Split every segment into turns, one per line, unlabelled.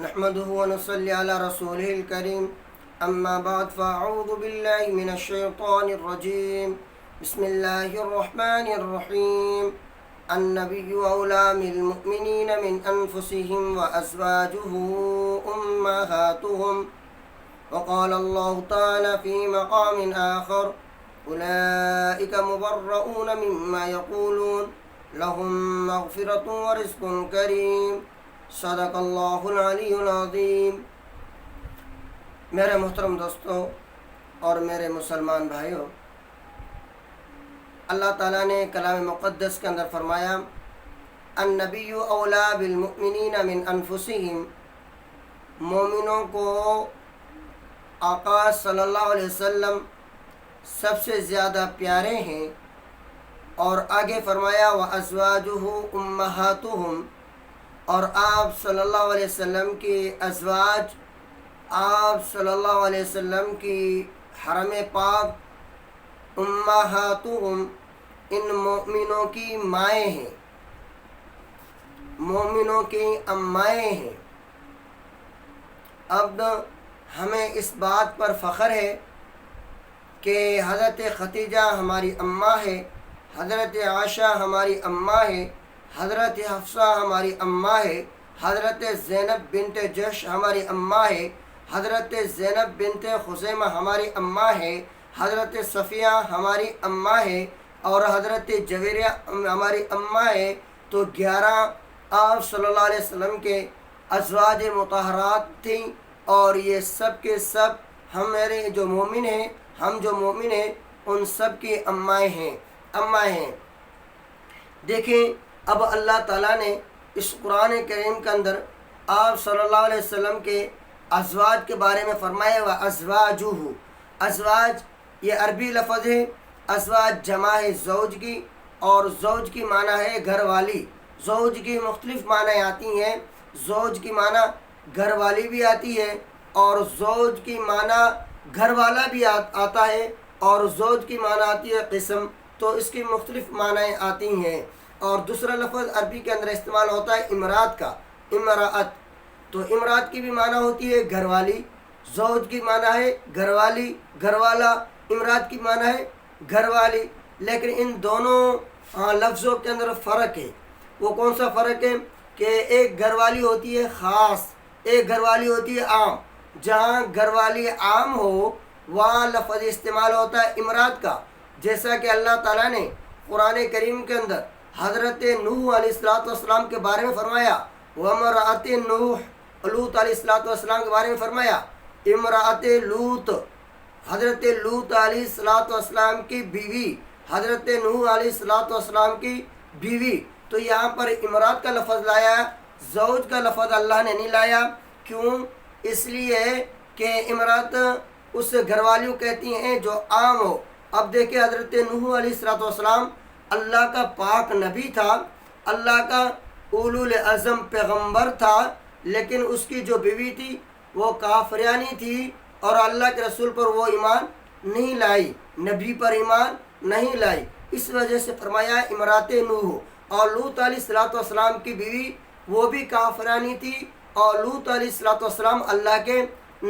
نحمده ونصلي على رسوله الكريم أما بعد فأعوذ بالله من الشيطان الرجيم بسم الله الرحمن الرحيم النبي أولى بالمؤمنين من أنفسهم وأزواجه أمهاتهم وقال الله تعالى في مقام آخر أولئك مبرؤون مما يقولون لهم مغفرة ورزق كريم صدق اللہ العلی العظیم۔ میرے محترم دوستوں اور میرے مسلمان بھائیوں، اللہ تعالیٰ نے کلام مقدس کے اندر فرمایا النبی اولا بالمؤمنین من انفسہم، مومنوں کو آقا صلی اللہ علیہ وسلم سب سے زیادہ پیارے ہیں، اور آگے فرمایا وَأَزْوَاجُهُ أُمَّهَاتُهُمْ، اور آپ صلی اللہ علیہ وسلم کی ازواج، آپ صلی اللہ علیہ وسلم کی حرم پاک امہاتہم، ان مومنوں کی مائیں ہیں، مومنوں کی امائیں ہیں۔ اب ہمیں اس بات پر فخر ہے کہ حضرت ختیجہ ہماری اماں ہے، حضرت عائشہ ہماری اماں ہے، حضرت حفصہ ہماری اماں ہے، حضرت زینب بنت جحش ہماری اماں ہے، حضرت زینب بنت خزیمہ ہماری اماں ہے، حضرت صفیہ ہماری اماں ہے، اور حضرت جویریہ ہماری اماں ہے۔ تو 11 آپ صلی اللہ علیہ وسلم کے ازواج مطہرات تھیں، اور یہ سب کے سب ہمارے جو مومن ہیں، ہم جو مومن ہیں ان سب کی امائیں ہیں۔ دیکھیں، اب اللہ تعالیٰ نے اس قرآن کریم کے اندر آپ صلی اللہ علیہ وسلم کے ازواج کے بارے میں فرمایا وَأَزْوَاجُهُ، ازواج یہ عربی لفظ ہے، ازواج جمع ہے زوج کی، اور زوج کی معنی ہے گھر والی۔ زوج کی مختلف معنی آتی ہیں، زوج کی معنی گھر والی بھی آتی ہے، اور زوج کی معنی گھر والا بھی آتا ہے، اور زوج کی معنی آتی ہے قسم، تو اس کی مختلف معنی آتی ہیں۔ اور دوسرا لفظ عربی کے اندر استعمال ہوتا ہے امرات کا، امرات، تو امرات کی بھی معنی ہوتی ہے گھر والی، زوج کی معنی ہے گھر والی، گھر والا، امرات کی معنی ہے گھر والی۔ لیکن ان دونوں لفظوں کے اندر فرق ہے۔ وہ کون سا فرق ہے؟ کہ ایک گھر والی ہوتی ہے خاص، ایک گھر والی ہوتی ہے عام۔ جہاں گھر والی عام ہو وہاں لفظ استعمال ہوتا ہے امرات کا، جیسا کہ اللہ تعالیٰ نے قرآن کریم کے اندر حضرت نوح علیہ السلام کے بارے میں فرمایا، وَامْرَأَتِ نوح، لوط علیہ السلام کے بارے میں فرمایا، امرأت لوط، حضرت لوط علیہ السلام کی بیوی، حضرت نوح علیہ السلام کی بیوی۔ تو یہاں پر امرات کا لفظ لایا، زوج کا لفظ اللہ نے نہیں لایا۔ کیوں؟ اس لیے کہ امرات اس گھر والیوں کہتی ہیں جو عام ہو۔ اب دیکھیں، حضرت نوح علیہ السلام اللہ کا پاک نبی تھا، اللہ کا اولو العزم پیغمبر تھا، لیکن اس کی جو بیوی تھی وہ کافرانی تھی، اور اللہ کے رسول پر وہ ایمان نہیں لائی، نبی پر ایمان نہیں لائی۔ اس وجہ سے فرمایا امرات نوح۔ اور لوط علیہ السلام کی بیوی وہ بھی کافرانی تھی، اور لوط علیہ السلام اللہ کے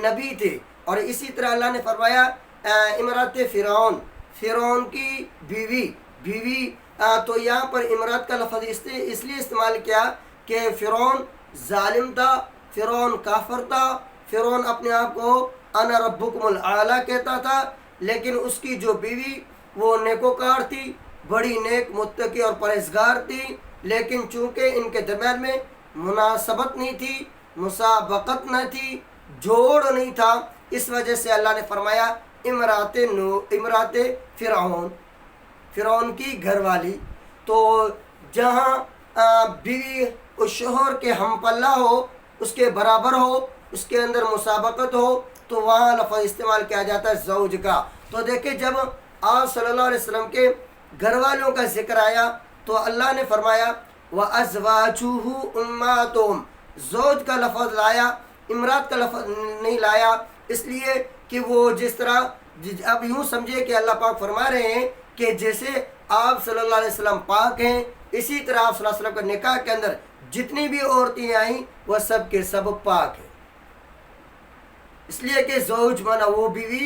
نبی تھے۔ اور اسی طرح اللہ نے فرمایا امرات فرعون کی بیوی، تو یہاں پر امرات کا لفظ اس لیے استعمال کیا کہ فرعون ظالم تھا، فرعون کافر تھا، فرعون اپنے آپ کو انا ربکم الاعلی کہتا تھا، لیکن اس کی جو بیوی وہ نیکوکار تھی، بڑی نیک متقی اور پرہیزگار تھی، لیکن چونکہ ان کے درمیان میں مناسبت نہیں تھی، مسابقت نہ تھی، جوڑ نہیں تھا، اس وجہ سے اللہ نے فرمایا امرات فرعون کی گھر والی۔ تو جہاں بیوی اس شوہر کے ہم پلہ ہو، اس کے برابر ہو، اس کے اندر مسابقت ہو، تو وہاں لفظ استعمال کیا جاتا ہے زوج کا۔ تو دیکھیں، جب آپ صلی اللہ علیہ وسلم کے گھر والوں کا ذکر آیا تو اللہ نے فرمایا وَأَزْوَاجُهُ أُمَّهَاتُهُمْ، زوج کا لفظ لایا، امرات کا لفظ نہیں لایا، اس لیے کہ وہ جس طرح، اب یوں سمجھے کہ اللہ پاک فرما رہے ہیں کہ جیسے آپ صلی اللہ علیہ وسلم پاک ہیں، اسی طرح آپ صلی اللہ علیہ وسلم کے نکاح کے اندر جتنی بھی عورتیں آئیں وہ سب کے سب پاک ہیں، اس لیے کہ زوج مانا وہ بیوی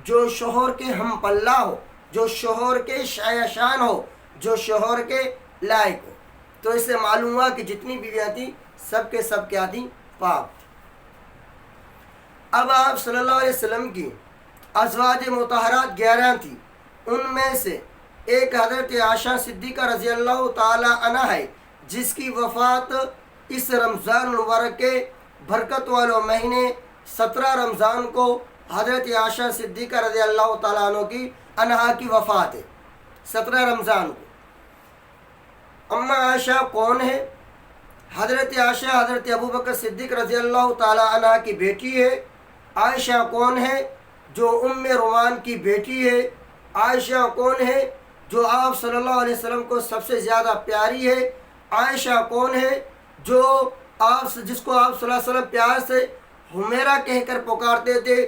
جو شوہر کے ہم پلہ ہو، جو شوہر کے شایع شان ہو، جو شوہر کے لائق ہو۔ تو اس سے معلوم ہوا کہ جتنی بیویاں تھیں سب کے سب کیا تھیں؟ پاک تھیں۔ اب آپ صلی اللہ علیہ وسلم کی ازواج مطہرات 11 تھیں، ان میں سے ایک حضرت عائشہ صدیقہ رضی اللہ تعالی عنہ ہے، جس کی وفات اس رمضان المبارک کے برکت والوں مہینے 17 رمضان کو حضرت عائشہ صدیقہ رضی اللہ تعالیٰ عنہ کی وفات ہے، 17 رمضان کو۔ اما عائشہ کون ہے؟ حضرت عائشہ حضرت ابوبکر صدیق رضی اللہ تعالیٰ عنہ کی بیٹی ہے۔ عائشہ کون ہے؟ جو ام رومان کی بیٹی ہے۔ عائشہ کون ہے؟ جو آپ صلی اللہ علیہ وسلم کو سب سے زیادہ پیاری ہے۔ عائشہ کون ہے؟ جو جس کو آپ صلی اللہ علیہ وسلم پیار سے حمیرہ کہہ کر پکارتے تھے۔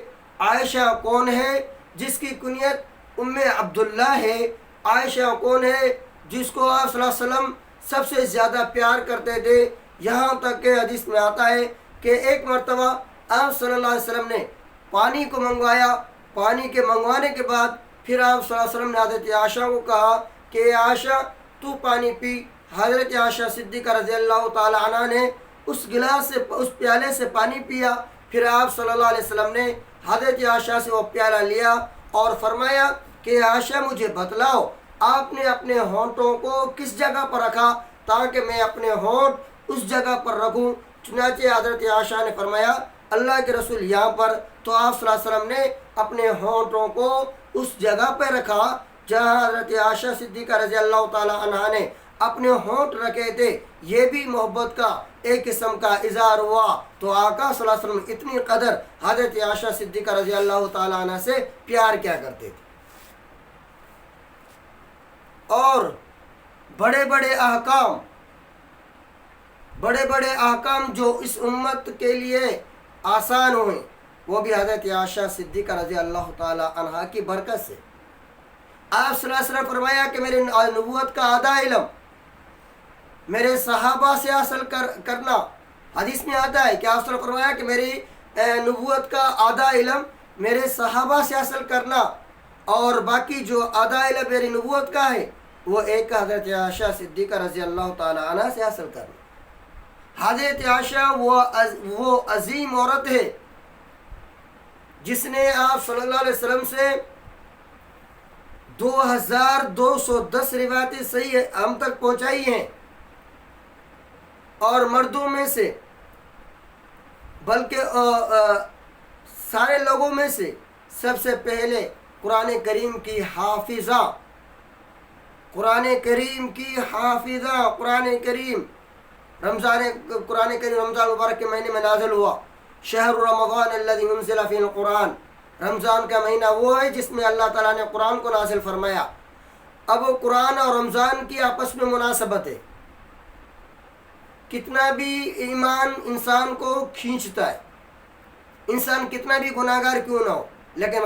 عائشہ کون ہے؟ جس کی کنیت ام عبداللہ ہے۔ عائشہ کون ہے؟ جس کو آپ صلی اللہ علیہ وسلم سب سے زیادہ پیار کرتے تھے، یہاں تک کہ حدیث میں آتا ہے کہ ایک مرتبہ آپ صلی اللہ علیہ وسلم نے پانی کو منگوایا، پانی کے منگوانے کے بعد پھر آپ صلی اللہ علیہ وسلم نے حضرت عائشہ کو کہا کہ عائشہ تو پانی پی۔ حضرت عائشہ صدیقہ رضی اللہ تعالی عنہ نے اس گلاس سے، اس پیالے سے پانی پیا۔ پھر آپ صلی اللہ علیہ وسلم نے حضرت عائشہ سے وہ پیالہ لیا اور فرمایا کہ عائشہ مجھے بتلاؤ آپ نے اپنے ہونٹوں کو کس جگہ پر رکھا تاکہ میں اپنے ہونٹ اس جگہ پر رکھوں۔ چنانچہ حضرت عائشہ نے فرمایا اللہ کے رسول یہاں پر، تو آپ صلی اللہ علیہ وسلم نے اپنے ہونٹوں کو اس جگہ پہ رکھا جہاں حضرت عائشہ صدیقہ رضی اللہ تعالی عنہ نے اپنے ہونٹ رکھے تھے۔ یہ بھی محبت کا ایک قسم کا اظہار ہوا۔ تو آقا صلی اللہ علیہ وسلم اتنی قدر حضرت عائشہ صدیقہ رضی اللہ تعالی عنہ سے پیار کیا کرتے تھے۔ اور بڑے بڑے احکام جو اس امت کے لیے آسان ہوئے وہ بھی حضرت عائشہ صدیقہ رضی اللہ تعالی عنہ کی برکت سے۔ آپ صلی اللہ علیہ وسلم فرمایا کہ میرے نبوت کا آدھا علم میرے صحابہ سے حاصل کرنا۔ حدیث میں آتا ہے کہ آپ صلی اللہ علیہ وسلم فرمایا کہ میری نبوت کا آدھا علم میرے صحابہ سے حاصل کرنا، اور باقی جو آدھا علم میری نبوت کا ہے وہ ایک حضرت عائشہ صدیقہ رضی اللہ تعالی عنہ سے حاصل کرنا۔ حضرت عائشہ وہ عظیم عورت ہے جس نے آپ صلی اللہ علیہ وسلم سے 2210 روایتیں صحیح ہم تک پہنچائی ہیں، اور مردوں میں سے بلکہ سارے لوگوں میں سے سب سے پہلے قرآن کریم کی حافظہ، قرآن کریم رمضان مبارک کے مہینے میں نازل ہوا۔ شہر رمضان الذی انزل فیہ القرآن، رمضان کا مہینہ وہ ہے جس میں اللہ تعالیٰ نے قرآن کو نازل فرمایا۔ اب قرآن اور رمضان کی آپس میں مناسبت ہے۔ کتنا بھی ایمان انسان کو کھینچتا ہے، انسان کتنا بھی گناہ گار کیوں نہ ہو، لیکن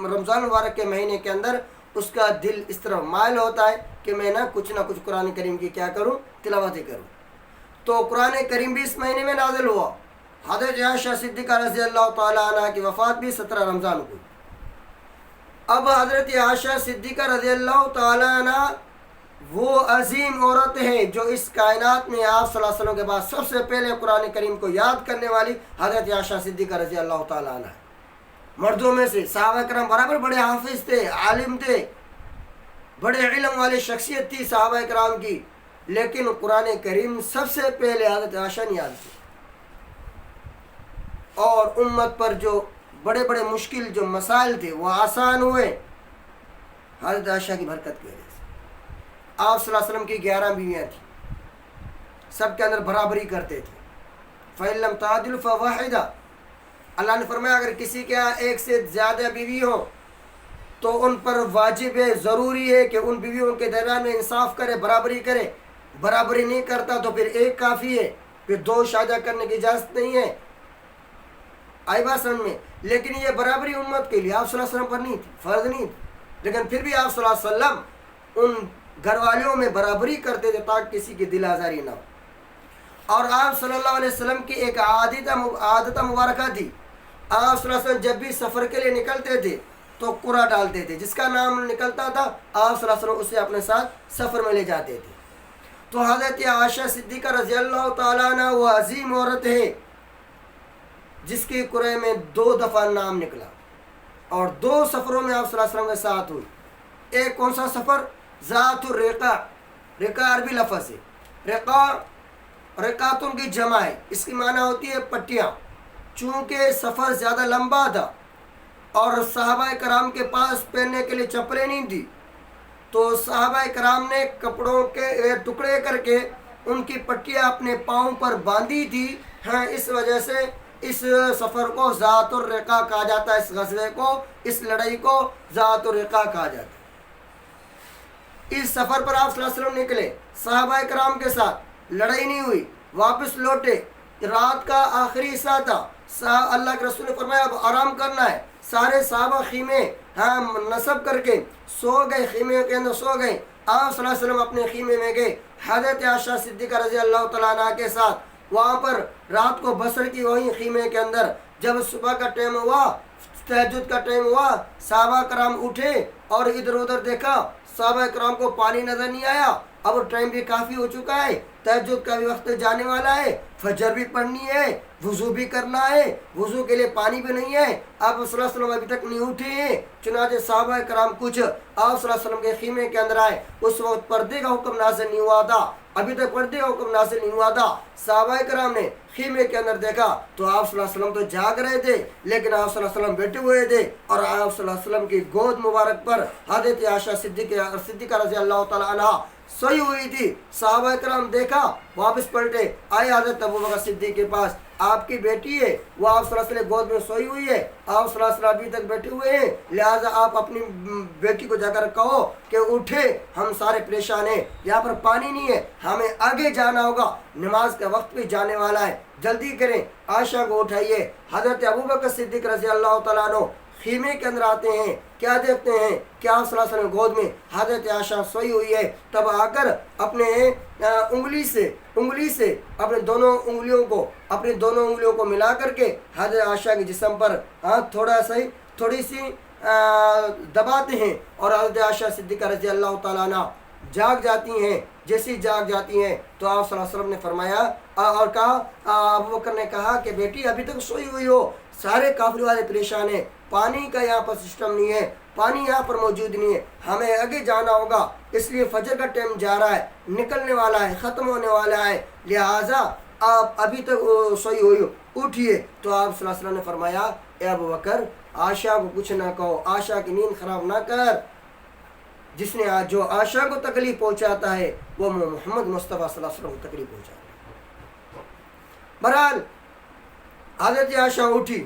رمضان مبارک کے مہینے کے اندر اس کا دل اس طرح مائل ہوتا ہے کہ میں نہ کچھ قرآن کریم کی کیا کروں، تلاوت کروں۔ تو قرآن کریم بھی اس مہینے میں نازل ہوا۔ حضرت عائشہ صدیقہ رضی اللہ تعالی عنہ کی وفات بھی 17 رمضان کو۔ اب حضرت عائشہ صدیقہ رضی اللہ تعالی عنہ وہ عظیم عورت ہے جو اس کائنات میں آپ صلی اللہ علیہ وسلم کے بعد سب سے پہلے قرآن کریم کو یاد کرنے والی حضرت عائشہ صدیقہ رضی اللہ تعالی عنہ ہے۔ مردوں میں سے صحابہ کرام برابر بڑے حافظ تھے، عالم تھے، بڑے علم والی شخصیت تھی صحابہ کرام کی، لیکن قرآن کریم سب سے پہلے حضرت عائشہ نے یاد کی۔ اور امت پر جو بڑے مشکل جو مسائل تھے وہ آسان ہوئے حضرت عائشہ کی برکت کی وجہ سے۔ آپ صلی اللہ علیہ وسلم کی 11 بیویاں تھیں، سب کے اندر برابری کرتے تھے۔ فَإِن لَمْ تَعْدِلُوا فَوَاحِدَةٌ، اللہ نے فرمایا اگر کسی کے یہاں ایک سے زیادہ بیوی ہو تو ان پر واجب ہے، ضروری ہے کہ ان بیویوں کے درمیان میں انصاف کرے، برابری کرے۔ برابری نہیں کرتا تو پھر ایک کافی ہے، پھر 2 شادیاں کرنے کی اجازت نہیں ہے۔ آئی بات سمجھ میں؟ لیکن یہ برابری امت کے لیے آپ صلی اللہ علیہ وسلم پر نہیں تھی، فرض نہیں تھی، لیکن پھر بھی آپ صلی اللہ علیہ وسلم ان گھر والیوں میں برابری کرتے تھے تاکہ کسی کی دل آزاری نہ ہو۔ اور آپ صلی اللہ علیہ وسلم کی ایک عادت مبارکہ تھی، آپ صلی اللہ علیہ وسلم جب بھی سفر کے لیے نکلتے تھے تو قرا ڈالتے تھے، جس کا نام نکلتا تھا آپ صلی اللہ علیہ وسلم اسے اپنے ساتھ سفر میں لے جاتے تھے۔ تو حضرت عائشہ صدیقہ رضی اللہ تعالیٰ عنہ وہ عظیم عورت ہے جس کے قرے میں 2 دفعہ نام نکلا اور 2 سفروں میں آپ صلی اللہ علیہ وسلم کے ساتھ ہوئی۔ ایک کون سا سفر؟ ذات الرقاع، رقاع عربی لفظ ہے، رقاع رقاتن کی جمع ہے، اس کی معنی ہوتی ہے پٹیاں۔ چونکہ سفر زیادہ لمبا تھا اور صحابہ کرام کے پاس پہننے کے لیے چپلیں نہیں تھی، تو صحابہ کرام نے کپڑوں کے ٹکڑے کر کے ان کی پٹیاں اپنے پاؤں پر باندھی تھی۔ ہاں، اس وجہ سے اس سفر کو ذات الرقاع کہا جاتا ہے، اس غزوے کو، اس لڑائی کو ذات الرقاع کہا جاتا ہے۔ اس سفر پر آپ صلی اللہ علیہ وسلم نکلے صحابہ کرام کے ساتھ، لڑائی نہیں ہوئی، واپس لوٹے، رات کا آخری حصہ تھا، اللہ کے رسول نے فرمایا اب آرام کرنا ہے۔ سارے صحابہ خیمے نصب کر کے سو گئے، خیمے کے اندر سو گئے۔ آپ صلی اللہ علیہ وسلم اپنے خیمے میں گئے حضرت عائشہ صدیقہ رضی اللہ تعالیٰ عنہ کے ساتھ، وہاں پر رات کو بسر کی وہیں خیمے کے اندر۔ جب صبح کا ٹائم ہوا، تہجد کا ٹائم ہوا، صحابہ کرام اٹھے اور ادھر ادھر دیکھا، صحابہ کرام کو پانی نظر نہیں آیا۔ اب ٹائم بھی کافی ہو چکا ہے، تہجد کا بھی وقت جانے والا ہے، فجر بھی پڑھنی ہے، وضو بھی کرنا ہے، وضو کے لیے پانی بھی نہیں ہے۔ آپ صلی اللہ علیہ وسلم ابھی تک نہیں اٹھے ہیں، چنانچہ صحابہ کرام کچھ آپ صلی اللہ علیہ وسلم کے خیمے کے اندر آئے۔ اس وقت پردے کا حکم نازل نہیں ہوا تھا، ابھی تک پردے کا حکم نازل نہیں ہوا تھا۔ صحابہ کرام نے خیمے کے اندر دیکھا تو آپ صلی اللہ علیہ وسلم تو جاگ رہے تھے، لیکن آپ صلی اللہ علیہ وسلم بیٹھے ہوئے تھے، اور آپ صلی اللہ علیہ وسلم کی گود مبارک پر حضرت عائشہ صدیقہ رضی اللہ تعالیٰ عنہ سوئی ہوئی تھی۔ صحابہ کرام دیکھا، واپس پلٹے، آئے حضرت ابوبکر صدیق کے پاس، آپ کی بیٹی ہے، وہ آپ صلی اللہ علیہ وسلم گود میں سوئی ہوئی ہے، آپ صلی اللہ علیہ وسلم ابھی تک بیٹھے ہوئے ہیں، لہٰذا آپ اپنی بیٹی کو جا کر کہو کہ اٹھے، ہم سارے پریشان ہیں، یہاں پر پانی نہیں ہے، ہمیں آگے جانا ہوگا، نماز کا وقت بھی جانے والا ہے، جلدی کریں، عائشہ کو اٹھائیے۔ حضرت ابوبکر صدیق رضی اللہ تعالیٰ عنہ خیمے کے اندر آتے ہیں، کیا دیکھتے ہیں کہ آپ صلی اللہ علیہ وسلم گود میں حضرت عائشہ سوئی ہوئی ہے۔ تب آ کر اپنے انگلی سے اپنے دونوں انگلیوں کو ملا کر کے حضرت عائشہ کے جسم پر تھوڑی سی دباتے ہیں، اور حضرت عائشہ صدیقہ رضی اللہ تعالیٰ عنہ جاگ جاتی ہیں۔ جیسی جاگ جاتی ہیں تو آپ صلی اللہ علیہ وسلم نے فرمایا اور کہا، ابوبکر نے کہا کہ بیٹی ابھی تک سوئی ہوئی ہو، سارے قافلے والے پریشان ہیں، پانی کا یہاں پر سسٹم نہیں ہے، پانی یہاں پر موجود نہیں ہے، ہمیں آگے جانا ہوگا، اس لیے فجر کا ٹائم جا رہا ہے، نکلنے والا ہے، ختم ہونے والا ہے، لہٰذا آپ ابھی تک سوئی ہوئی ہو، اٹھیے۔ تو آپ صلی اللہ علیہ وسلم نے فرمایا اے ابوبکر، عائشہ کو کچھ نہ کہو، عائشہ کی نیند خراب نہ کر، جو عائشہ کو تکلیف پہنچاتا ہے وہ محمد مصطفیٰ صلی اللہ علیہ وسلم کو تکلیف پہنچاتا ہے۔ بہرحال حضرت عائشہ اٹھی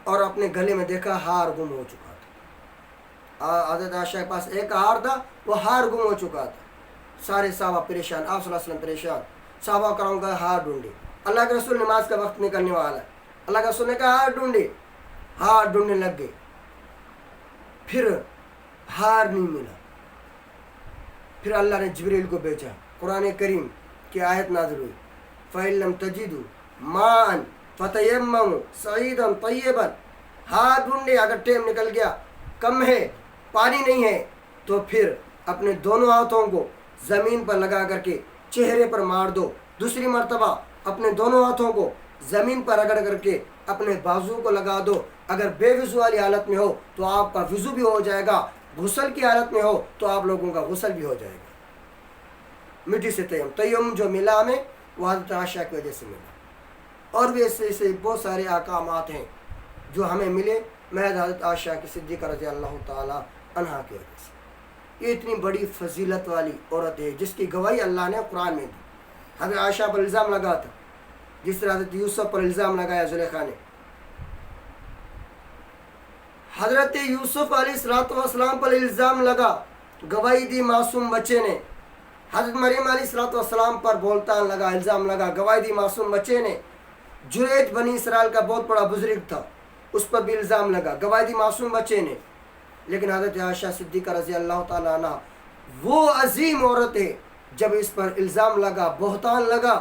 اور اپنے گلے میں دیکھا ہار گم ہو چکا تھا۔ حضرت عائشہ کے پاس ایک ہار تھا، وہ ہار گم ہو چکا تھا۔ سارے صحابہ پریشان، آپ صلی اللہ علیہ وسلم پریشان، صحابہ کرام کا ہار ڈھونڈے، اللہ کے رسول نماز کا وقت نکلنے والا ہے، اللہ کے رسول نے کہا ہار ڈھونڈے، ہار ڈھونڈنے لگ گئے، پھر ہار نہیں ملا، پھر اللہ نے جبریل کو بھیجا، قرآن کریم کی آیت نازل ہوئی، فَإِن لَمْ تَجِدُوا مَاءً فَتَيَمَّمُوا صَعِيدًا طَيِّبًا، ہاتھ ڈھونڈے، اگر ٹائم نکل گیا، کم ہے، پانی نہیں ہے، تو پھر اپنے دونوں ہاتھوں کو زمین پر لگا کر کے چہرے پر مار دو، دوسری مرتبہ اپنے دونوں ہاتھوں کو زمین پر رگڑ کر کے اپنے بازو کو لگا دو، اگر بے وضو والی حالت میں ہو تو آپ کا وضو بھی ہو جائے گا، غسل کی حالت میں ہو تو آپ لوگوں کا غسل بھی ہو جائے گا۔ مٹی سے تیمم جو ملا ہمیں وہ حضرت عائشہ کی وجہ سے ملا، اور بھی ایسے بہت سارے احکامات ہیں جو ہمیں ملے محض حضرت عائشہ کی صدیقہ رضی اللہ تعالیٰ عنہا کی وجہ سے۔ یہ اتنی بڑی فضیلت والی عورت ہے جس کی گواہی اللہ نے قرآن میں دی۔ حضرت عائشہ پر الزام لگا تھا، جس طرح حضرت یوسف پر الزام لگایا زلیخا نے، حضرت یوسف علیہ السلام پر الزام لگا، گواہی دی معصوم بچے نے، حضرت مریم علیہ السلام پر بولتان لگا، الزام لگا، گواہی دی معصوم بچے نے، جریج بنی اسرائیل کا بہت بڑا بزرگ تھا، اس پر بھی الزام لگا، گواہی دی معصوم بچے نے، لیکن حضرت عائشہ صدیقہ رضی اللہ تعالیٰ عنہ وہ عظیم عورت ہے، جب اس پر الزام لگا، بہتان لگا،